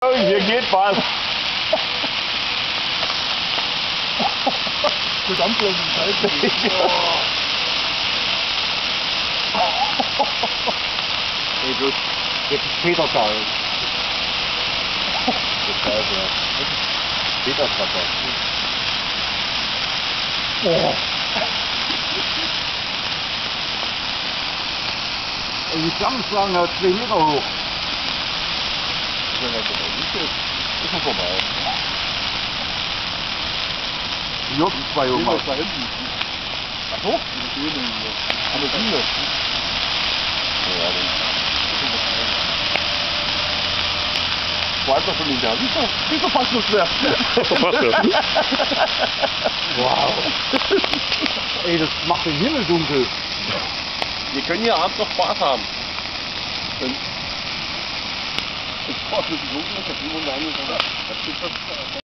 Hier geht was. Verdammt, das ist scheiße. Ey, bloß, jetzt ist Peter da. Das Scheiße, ja. Peter ist da. Oh. Die Flammenschlange hat 2 Meter hoch. Ist schon vorbei. Hier sind 2 hoch. Da hinten. Ach so? Die stehen hier. Aber die hier. Ja, dann. Weiter von den Bergen. Ist doch fast so schwer. Wow. Ey, das macht den Himmel dunkel. Wir können hier abends noch Spaß haben. Wenn es ein bisschen dunkel ist, dann kriegen wir eine andere.